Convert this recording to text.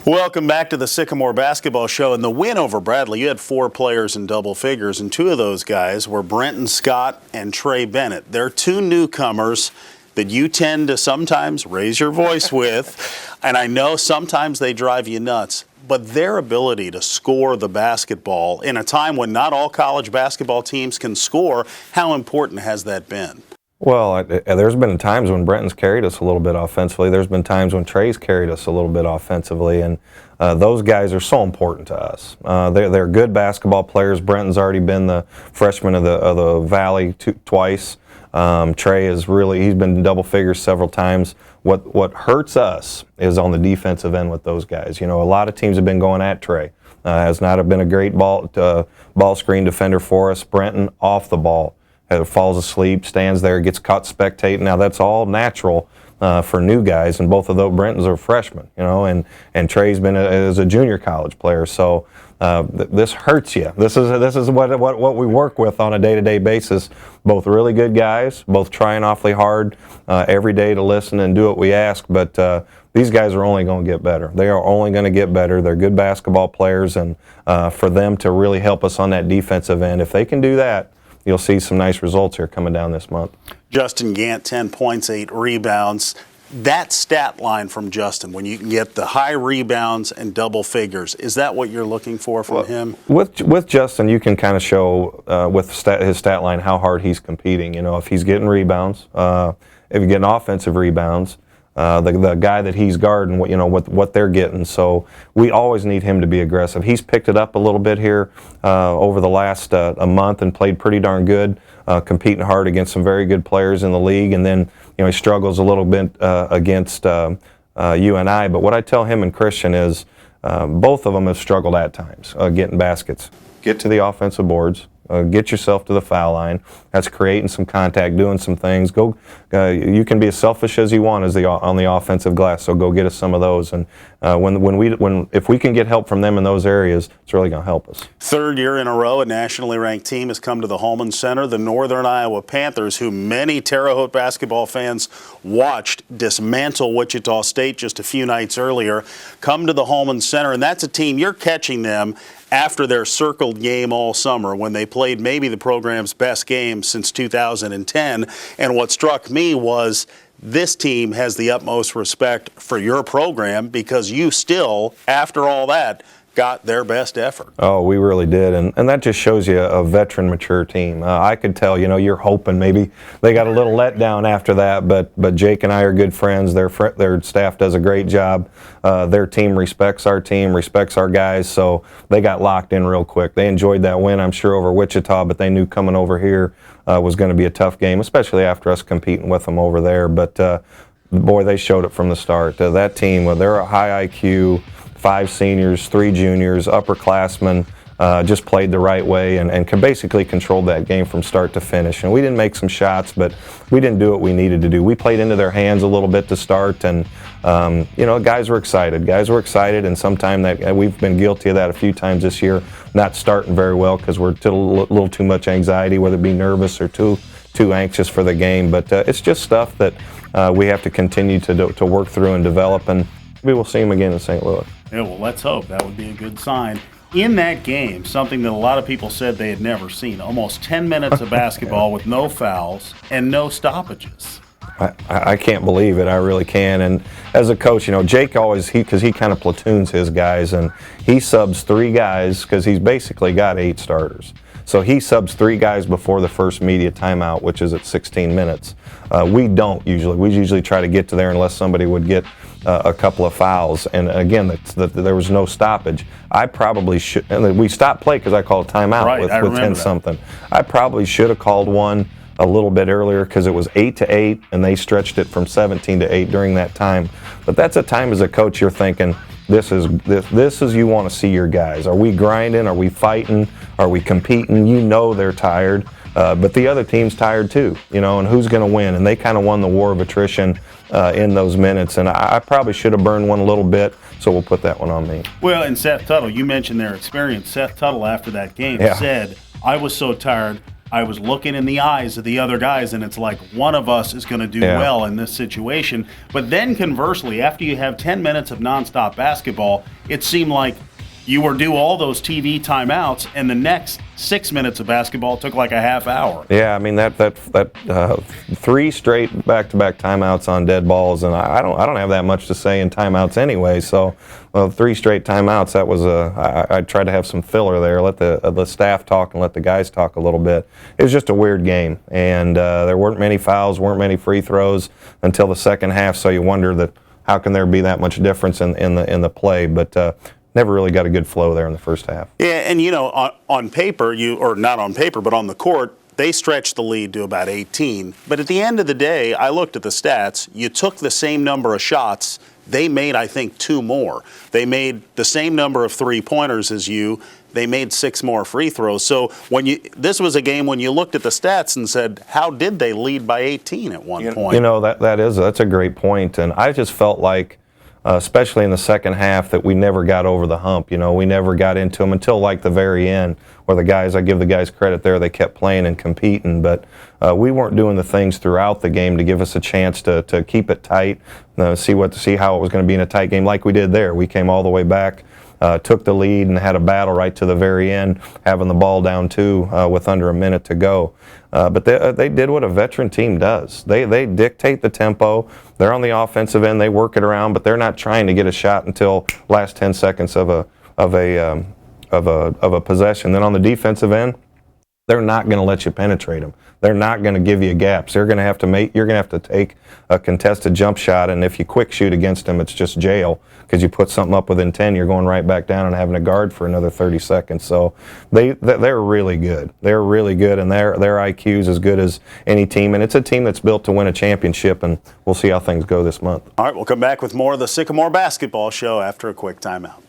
Welcome back to the Sycamore Basketball Show. In the win over Bradley, you had 4 players in double figures, and 2 of those guys were Brenton Scott and Trey Bennett. They're 2 newcomers that you tend to sometimes raise your voice with, and I know sometimes they drive you nuts. But their ability to score the basketball in a time when not all college basketball teams can score, how important has that been? Well, there's been times when Brenton's carried us a little bit offensively. There's been times when Trey's carried us a little bit offensively, and those guys are so important to us. They're good basketball players. Brenton's already been the freshman of the Valley twice. Trey is he's been double figures several times. What hurts us is on the defensive end with those guys. You know, a lot of teams have been going at Trey. Has not been a great ball screen defender for us. Brenton off the ball. Falls asleep, stands there, gets caught spectating. Now that's all natural for new guys, and both of those Brentons are freshmen, you know, and Trey's been as a junior college player. So this hurts you. This is what we work with on a day-to-day basis. Both really good guys, both trying awfully hard every day to listen and do what we ask. But these guys are only going to get better. They are only going to get better. They're good basketball players, and for them to really help us on that defensive end, if they can do that, you'll see some nice results here coming down this month. Justin Gant, 10 points, 8 rebounds. That stat line from Justin, when you can get the high rebounds and double figures, is that what you're looking for from him? With Justin, you can kind of show with his stat line how hard he's competing. You know, if he's getting rebounds, if he's getting offensive rebounds, the guy that he's guarding, what they're getting. So we always need him to be aggressive. He's picked it up a little bit here over the last a month and played pretty darn good, competing hard against some very good players in the league. And then he struggles a little bit against UNI. But what I tell him and Christian is both of them have struggled at times getting baskets. Get to the offensive boards. Get yourself to the foul line. That's creating some contact, doing some things. Go. You can be as selfish as you want on the offensive glass. So go get us some of those. And if we can get help from them in those areas, it's really going to help us. 3rd year in a row, a nationally ranked team has come to the Holman Center. The Northern Iowa Panthers, who many Terre Haute basketball fans watched dismantle Wichita State just a few nights earlier, come to the Holman Center, and that's a team you're catching them after their circled game all summer when they played maybe the program's best game since 2010. And what struck me was this team has the utmost respect for your program because you still, after all that, got their best effort. Oh, we really did, and that just shows you a veteran, mature team. I could tell, you're hoping maybe they got a little letdown after that, but Jake and I are good friends. Their staff does a great job. Their team, respects our guys, so they got locked in real quick. They enjoyed that win, I'm sure, over Wichita, but they knew coming over here was going to be a tough game, especially after us competing with them over there. But boy, they showed it from the start. That team, they're a high IQ. 5 seniors, 3 juniors, upperclassmen, just played the right way and basically controlled that game from start to finish. And we didn't make some shots, but we didn't do what we needed to do. We played into their hands a little bit to start, and guys were excited. And sometimes we've been guilty of that a few times this year, not starting very well because we're a little too much anxiety, whether it be nervous or too anxious for the game. But it's just stuff that we have to continue to work through and develop, and we will see them again in St. Louis. Yeah, well, let's hope. That would be a good sign. In that game, something that a lot of people said they had never seen, almost 10 minutes of basketball with no fouls and no stoppages. I can't believe it. I really can. And as a coach, Jake always, because he kind of platoons his guys, and he subs 3 guys because he's basically got 8 starters. So he subs 3 guys before the first media timeout, which is at 16 minutes. We don't usually. We usually try to get to there unless somebody would get a couple of fouls. And again, there was no stoppage. I probably should. And we stopped play because I called a timeout with 10-something. I probably should have called one a little bit earlier because it was 8-8, and they stretched it from 17-8 during that time. But that's a time as a coach you're thinking, this is you want to see your guys. Are we grinding? Are we fighting? Are we competing? They're tired. But the other team's tired too, and who's going to win? And they kind of won the war of attrition in those minutes. And I probably should have burned one a little bit, so we'll put that one on me. Well, and Seth Tuttle, you mentioned their experience. Seth Tuttle, after that game, said, I was so tired, I was looking in the eyes of the other guys, and it's like one of us is going to do well in this situation. But then conversely, after you have 10 minutes of nonstop basketball, it seemed like you were due all those TV timeouts, and the next 6 minutes of basketball took like a half hour. Yeah, I mean that 3 straight back-to-back timeouts on dead balls, and I don't have that much to say in timeouts anyway. So 3 straight timeouts, that was I tried to have some filler there, let the staff talk and let the guys talk a little bit. It was just a weird game, and there weren't many fouls, weren't many free throws until the second half. So you wonder that how can there be that much difference in the play, but. Never really got a good flow there in the first half. Yeah, and on paper, or not on paper, but on the court, they stretched the lead to about 18. But at the end of the day, I looked at the stats. You took the same number of shots. They made, I think, 2 more. They made the same number of three-pointers as you. They made 6 more free throws. So this was a game when you looked at the stats and said, how did they lead by 18 at one point? That's a great point, and I just felt like, especially in the second half, that we never got over the hump. We never got into them until like the very end, where I give the guys credit there, they kept playing and competing, but we weren't doing the things throughout the game to give us a chance to keep it tight, see how it was going to be in a tight game like we did there. We came all the way back, took the lead, and had a battle right to the very end, having the ball down 2 with under a minute to go. But they did what a veteran team does. They dictate the tempo. They're on the offensive end. They work it around, but they're not trying to get a shot until last 10 seconds of a possession. Then on the defensive end, they're not going to let you penetrate them. They're not going to give you gaps. You're going to have to take a contested jump shot, and if you quick shoot against them, it's just jail, because you put something up within 10, you're going right back down and having a guard for another 30 seconds. So they're really good. They're really good, and their IQ is as good as any team, and it's a team that's built to win a championship, and we'll see how things go this month. All right, we'll come back with more of the Sycamore Basketball Show after a quick timeout.